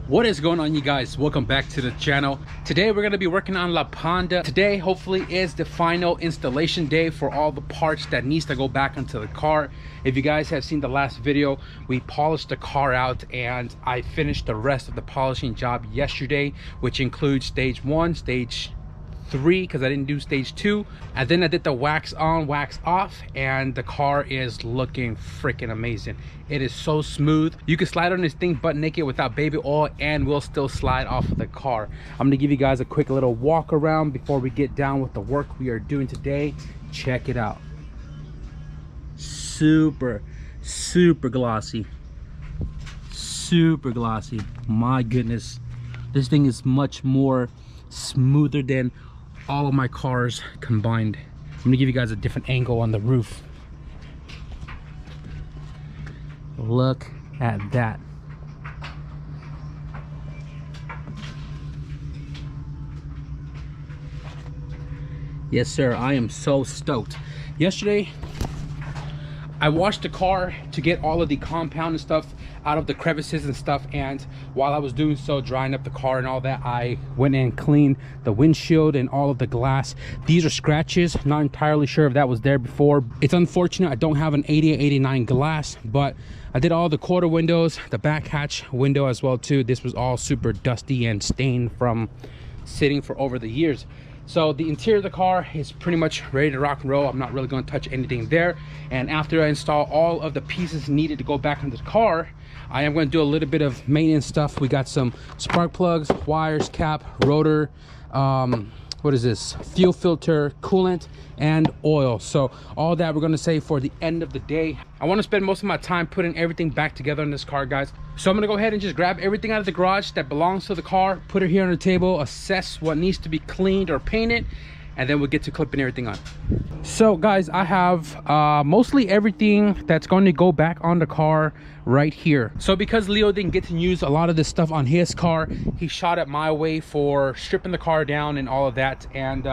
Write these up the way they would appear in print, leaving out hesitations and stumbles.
What is going on, you guys? Welcome back to the channel. Today we're going to be working on La Ponda. Today hopefully is the final installation day for all the parts that needs to go back into the car. If you guys have seen the last video, we polished the car out and I finished the rest of the polishing job yesterday, which includes stage 1, stage 3 because I didn't do stage 2, and then I did the wax on, wax off, and the car is looking freaking amazing. It is so smooth. You can slide on this thing butt naked without baby oil and will still slide off of the car. I'm gonna give you guys a quick little walk around before we get down with the work we are doing today. Check it out. Super glossy, super glossy. My goodness, this thing is much more smoother than all of my cars combined. I'm gonna give you guys a different angle on the roof. Look at that. Yes sir, I am so stoked. Yesterday I washed the car to get all of the compound and stuff out of the crevices and stuff, and while I was doing so, drying up the car and all that, I went and cleaned the windshield and all of the glass. These are scratches, not entirely sure if that was there before. It's unfortunate I don't have an 88-89 glass, but I did all the quarter windows, the back hatch window as well too. This was all super dusty and stained from sitting for over the years. So the interior of the car is pretty much ready to rock and roll. I'm not really going to touch anything there. And after I install all of the pieces needed to go back into the car, I am going to do a little bit of maintenance stuff. We got some spark plugs, wires, cap, rotor, what is this, fuel filter, coolant, and oil. So all that we're going to save for the end of the day. I want to spend most of my time putting everything back together in this car, guys. So I'm going to go ahead and just grab everything out of the garage that belongs to the car, put it here on the table, assess what needs to be cleaned or painted, and then we'll get to clipping everything on. So guys, I have mostly everything that's going to go back on the car right here. So because Leo didn't get to use a lot of this stuff on his car, he shot it my way for stripping the car down and all of that, and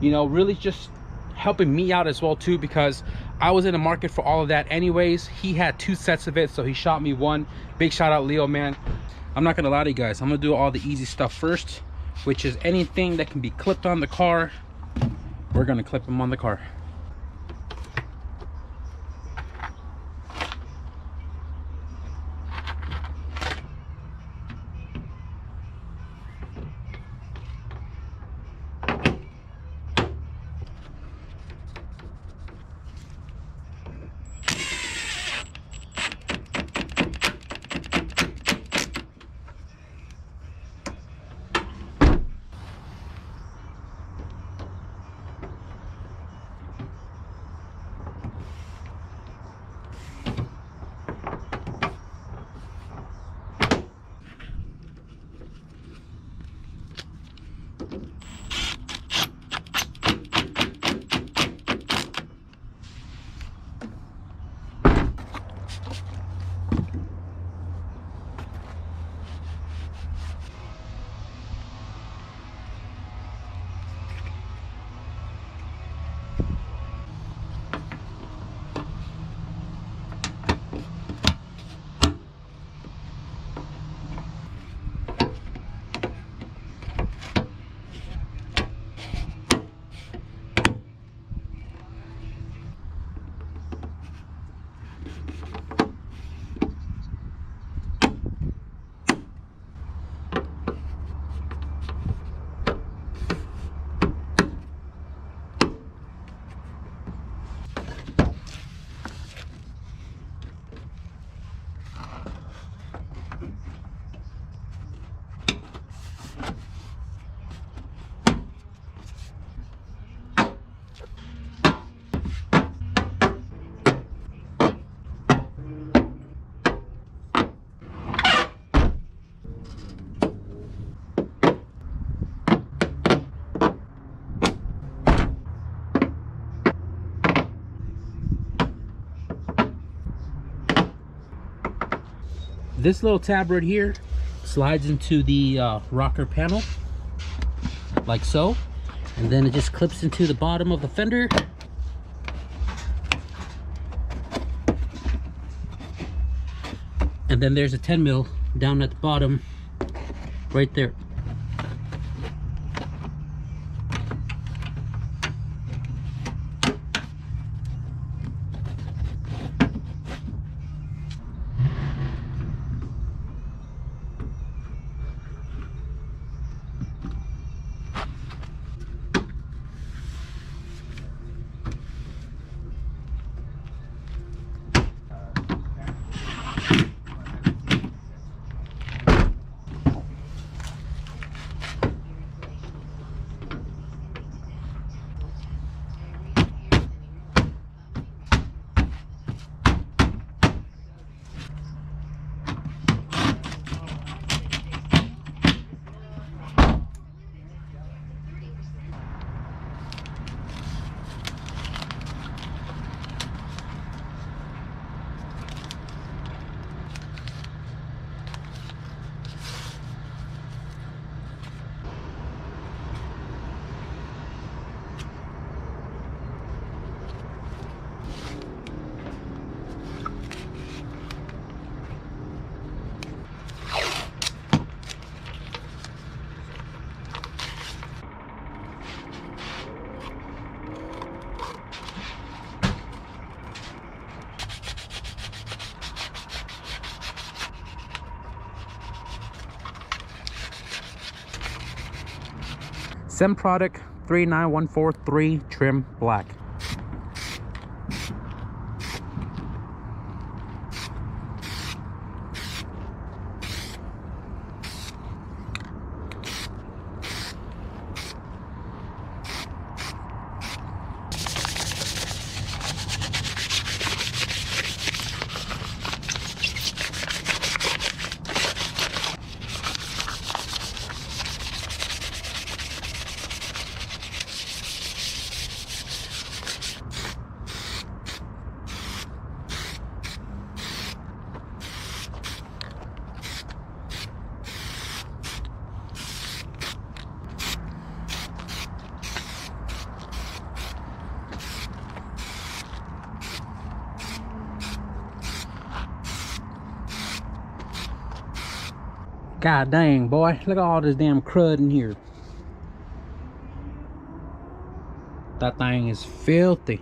you know, really just helping me out as well too, because I was in the market for all of that anyways. He had 2 sets of it, so he shot me one. Big shout out, Leo, man. I'm not gonna lie to you guys, I'm gonna do all the easy stuff first, which is anything that can be clipped on the car. We're gonna clip them on the car. This little tab right here slides into the rocker panel like so, and then it just clips into the bottom of the fender. And then there's a 10 mil down at the bottom Right there. SEM product 39143, trim black. God dang, boy, look at all this damn crud in here. That thing is filthy.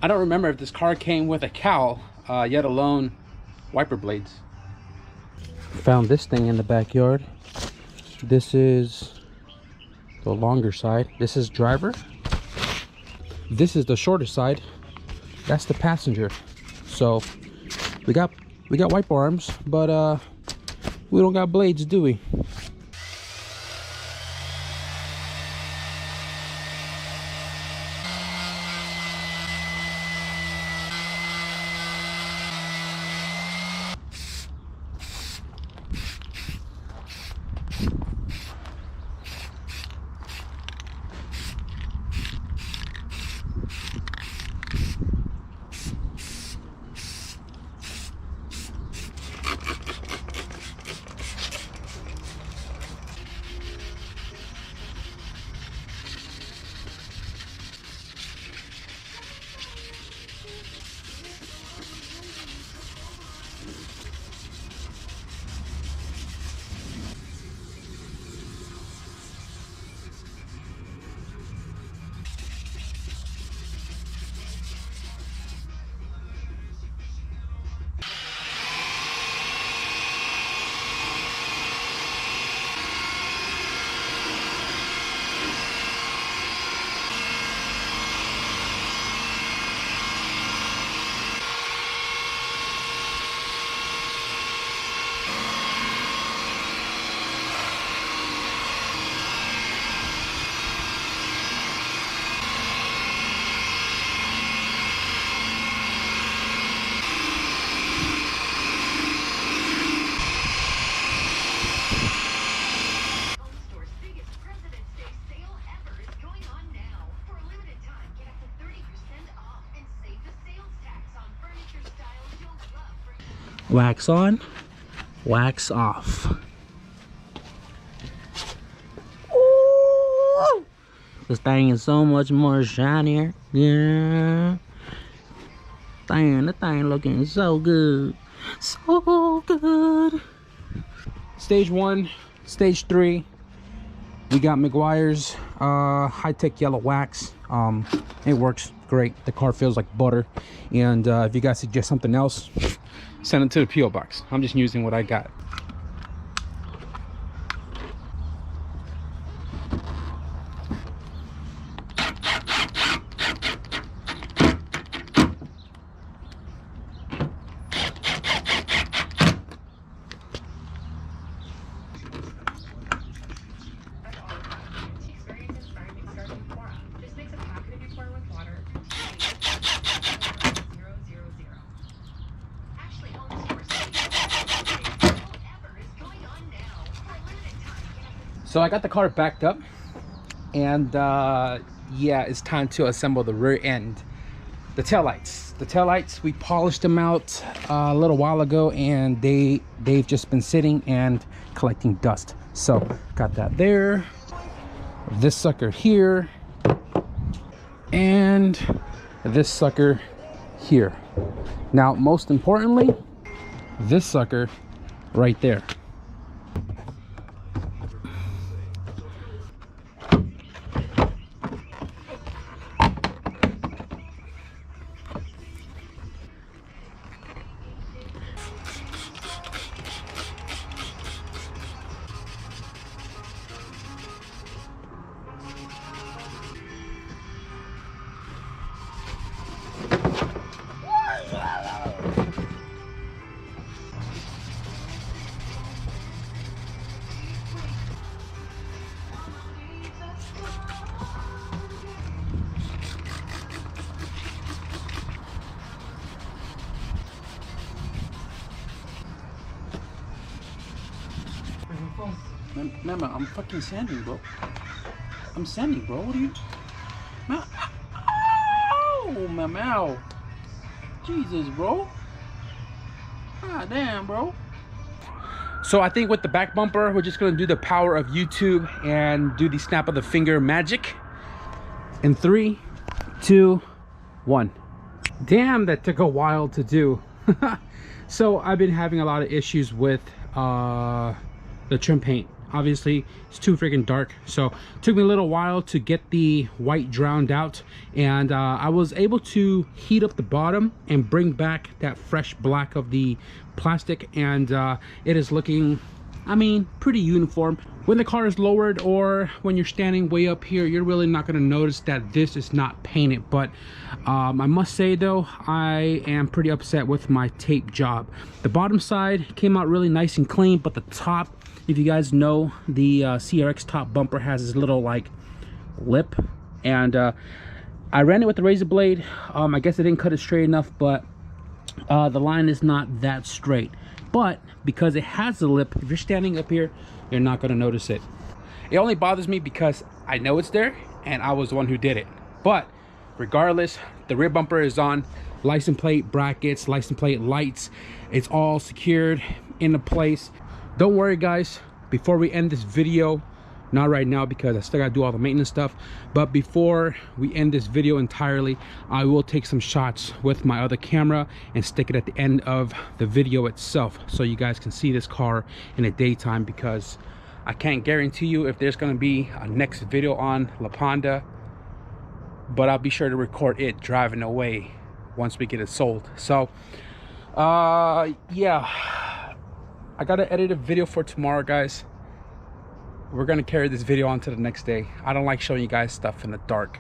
I don't remember if this car came with a cowl, yet alone wiper blades. Found this thing in the backyard. This is the longer side. This is driver. This is the shorter side. That's the passenger. So we got wiper arms, but we don't got blades, do we? Wax on, wax off. Ooh, this thing is so much more shinier. Yeah. Damn, the thing looking so good. So good. Stage 1, stage 3. We got McGuire's high-tech yellow wax. It works great. The car feels like butter. And if you guys suggest something else, send it to the P.O. box. I'm just using what I got. So I got the car backed up, and yeah, it's time to assemble the rear end. The taillights, we polished them out a little while ago, and they've just been sitting and collecting dust. So got that there, this sucker here, and this sucker here. Now, most importantly, this sucker right there. Remember, I'm fucking sanding, bro. I'm sanding, bro. What are you? Oh, my mouth. Jesus, bro. God damn, bro. So I think with the back bumper, we're just gonna do the power of YouTube and do the snap of the finger magic. In 3, 2, 1. Damn, that took a while to do. So I've been having a lot of issues with the trim paint obviously it's too freaking dark, so it took me a little while to get the white drowned out, and I was able to heat up the bottom and bring back that fresh black of the plastic, and it is looking, I mean, pretty uniform. When the car is lowered or when you're standing way up here, you're really not going to notice that this is not painted. But I must say though, I am pretty upset with my tape job. The bottom side came out really nice and clean, but the top, if you guys know, the CRX top bumper has this little like lip, and I ran it with the razor blade. I guess I didn't cut it straight enough, but the line is not that straight. But because it has the lip, if you're standing up here, you're not going to notice it. It only bothers me because I know it's there and I was the one who did it. But regardless, the rear bumper is on, license plate brackets, license plate lights, it's all secured into place. Don't worry guys, before we end this video, not right now because I still gotta do all the maintenance stuff, but before we end this video entirely, I will take some shots with my other camera and stick it at the end of the video itself so you guys can see this car in the daytime, because I can't guarantee you if there's going to be a next video on La Ponda, but I'll be sure to record it driving away once we get it sold. So yeah, I gotta edit a video for tomorrow guys. We're gonna carry this video on to the next day. I don't like showing you guys stuff in the dark.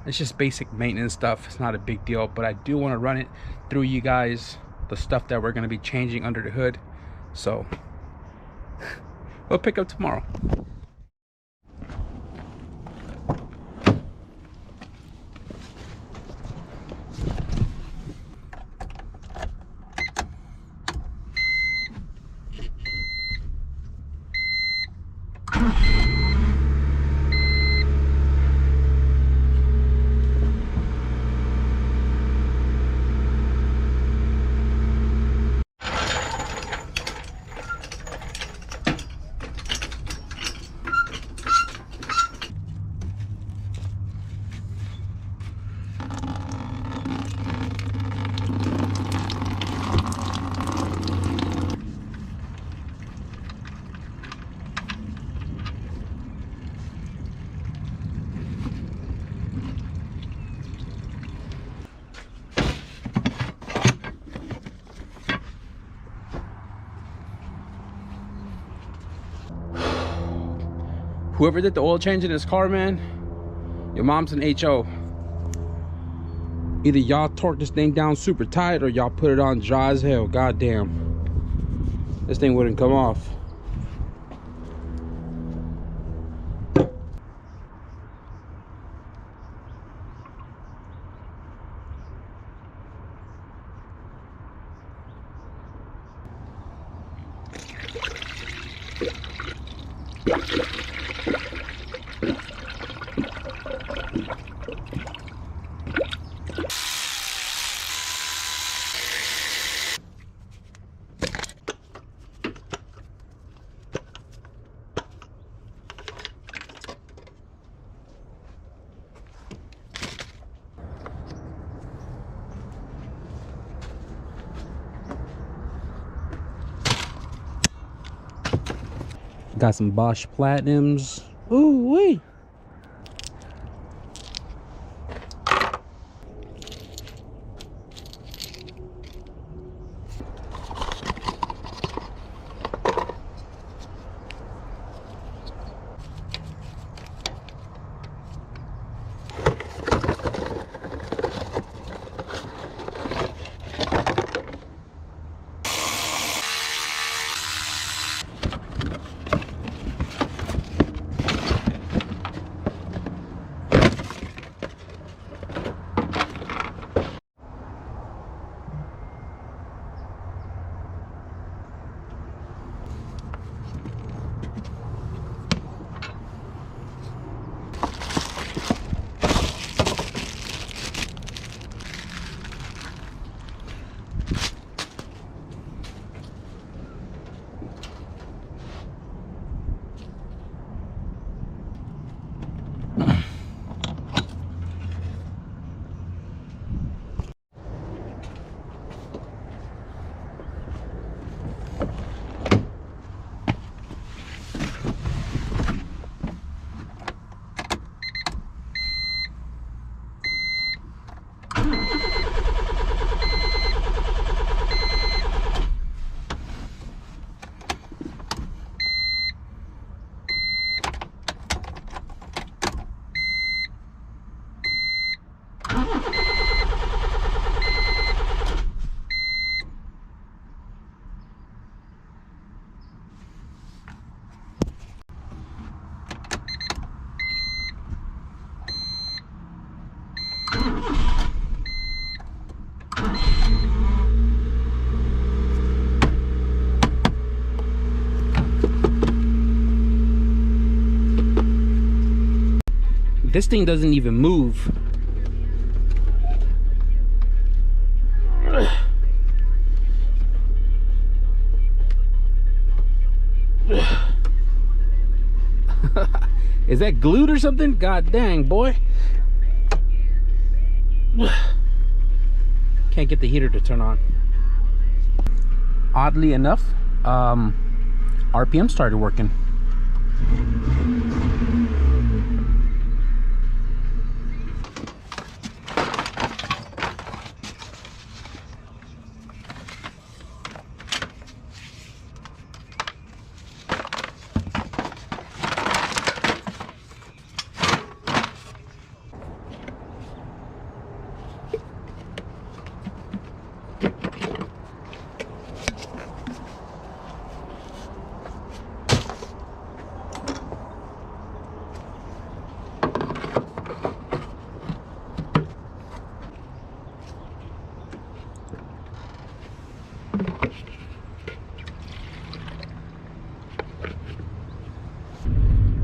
It's just basic maintenance stuff. It's not a big deal, but I do want to run it through you guys, the stuff that we're gonna be changing under the hood. So we'll pick up tomorrow. Whoever did the oil change in this car, man, your mom's an HO. Either y'all torque this thing down super tight or y'all put it on dry as hell. God damn, this thing wouldn't come off. Got some Bosch Platinums. Ooh wee. This thing doesn't even move. Is that glued or something? God dang, boy. Can't get the heater to turn on. Oddly enough, RPM started working.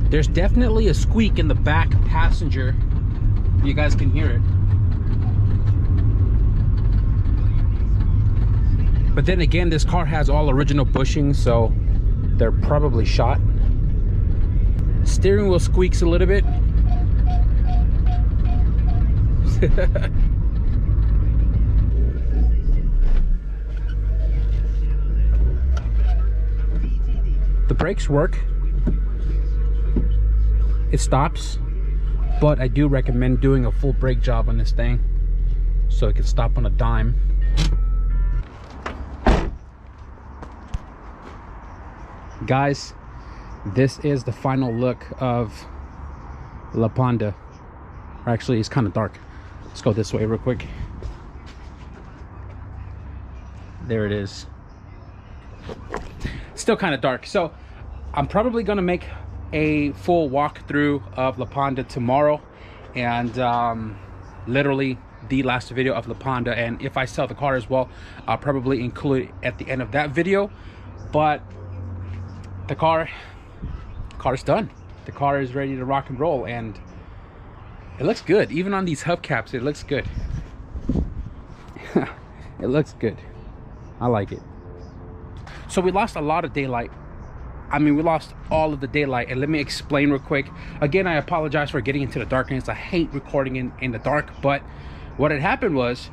There's definitely a squeak in the back passenger. You guys can hear it. But then again, this car has all original bushings, so they're probably shot. Steering wheel squeaks a little bit. The brakes work. It stops, but I do recommend doing a full brake job on this thing so it can stop on a dime. Guys, this is the final look of La Ponda. Or actually, it's kind of dark. Let's go this way real quick. There it is. Still kind of dark. So I'm probably gonna make a full walkthrough of La Ponda tomorrow, and literally the last video of La Ponda, and if I sell the car as well, I'll probably include it at the end of that video. But the car's done. The car is ready to rock and roll, and it looks good. Even on these hubcaps, it looks good. It looks good. I like it. So we lost a lot of daylight. I mean, we lost all of the daylight, and let me explain real quick. Again, I apologize for getting into the darkness. I hate recording in the dark, but what had happened was,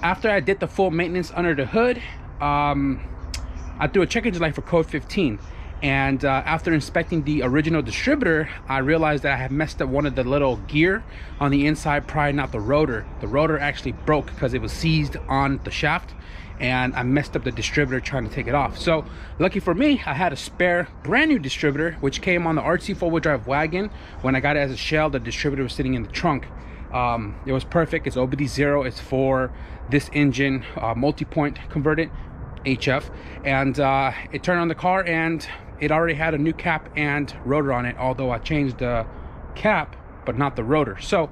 after I did the full maintenance under the hood, I threw a check engine light for code 15, and after inspecting the original distributor, I realized that I had messed up one of the little gear on the inside, prying out the rotor. The rotor actually broke because it was seized on the shaft, and I messed up the distributor trying to take it off. So lucky for me, I had a spare brand new distributor which came on the RC 4-wheel drive wagon. When I got it as a shell, the distributor was sitting in the trunk. It was perfect. It's OBD0. It's for this engine, multi-point converted HF, and it turned on the car, and it already had a new cap and rotor on it, although I changed the cap but not the rotor. So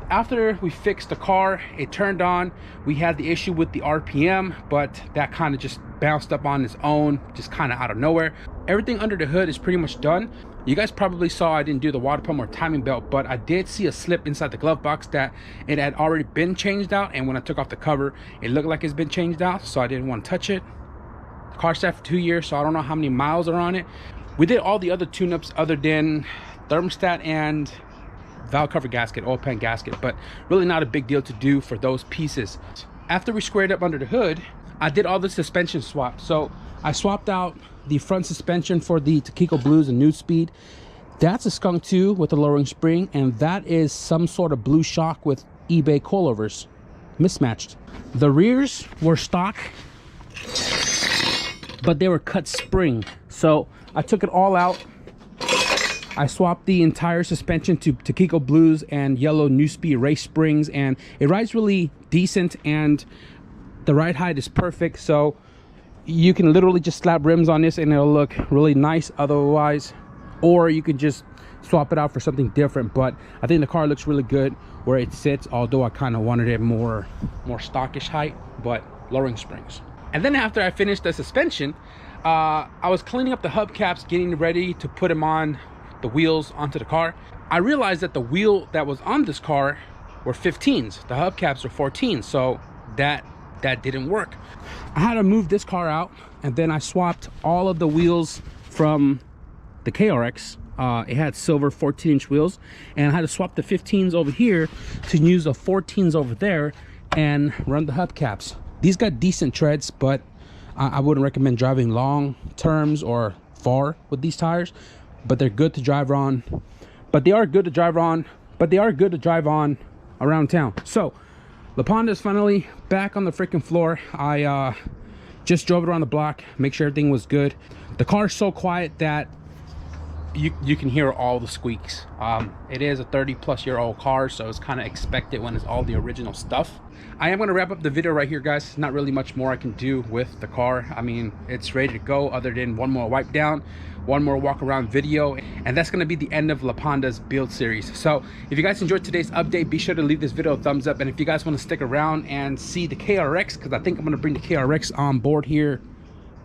after we fixed the car, it turned on. We had the issue with the RPM, but that kind of just bounced up on its own, just kind of out of nowhere. Everything under the hood is pretty much done. You guys probably saw I didn't do the water pump or timing belt, but I did see a slip inside the glove box that it had already been changed out, and when I took off the cover, it looked like it's been changed out, so I didn't want to touch it. The car sat for 2 years, so I don't know how many miles are on it. We did all the other tune-ups other than thermostat and valve cover gasket, oil pan gasket, but really not a big deal to do for those pieces. After we squared up under the hood, I did all the suspension swap. So I swapped out the front suspension for the Takiko Blues and New Speed. That's a Skunk 2 with a lowering spring, and that is some sort of blue shock with eBay coilovers mismatched. The rears were stock, but they were cut spring. So I took it all out. I swapped the entire suspension to Takiko Blues and yellow New Speed race springs, and it rides really decent, and the ride height is perfect. So you can literally just slap rims on this and it'll look really nice otherwise, or you can just swap it out for something different. But I think the car looks really good where it sits, although I kind of wanted it more stockish height, but lowering springs. And then after I finished the suspension, I was cleaning up the hubcaps, getting ready to put them on the wheels onto the car. I realized that the wheel that was on this car were 15s. The hubcaps are 14s, so that didn't work. I had to move this car out, and then I swapped all of the wheels from the KRX. It had silver 14-inch wheels, and I had to swap the 15s over here to use the 14s over there and run the hubcaps. These got decent treads, but I wouldn't recommend driving long terms or far with these tires. But they're good to drive on. But they are good to drive on. Around town. So the Ponda is finally back on the freaking floor. I just drove it around the block, make sure everything was good. The car is so quiet that you can hear all the squeaks. It is a 30-plus-year-old car, so it's kind of expected when it's all the original stuff. I am going to wrap up the video right here, guys. There's not really much more I can do with the car. I mean, it's ready to go, other than one more wipe down, one more walk around video, and that's going to be the end of La Ponda's build series. So if you guys enjoyed today's update, be sure to leave this video a thumbs up. And if you guys want to stick around and see the KRX, because I think I'm going to bring the KRX on board here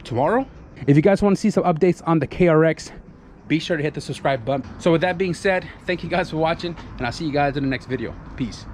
tomorrow. If you guys want to see some updates on the KRX, be sure to hit the subscribe button. So with that being said, thank you guys for watching, and I'll see you guys in the next video. Peace.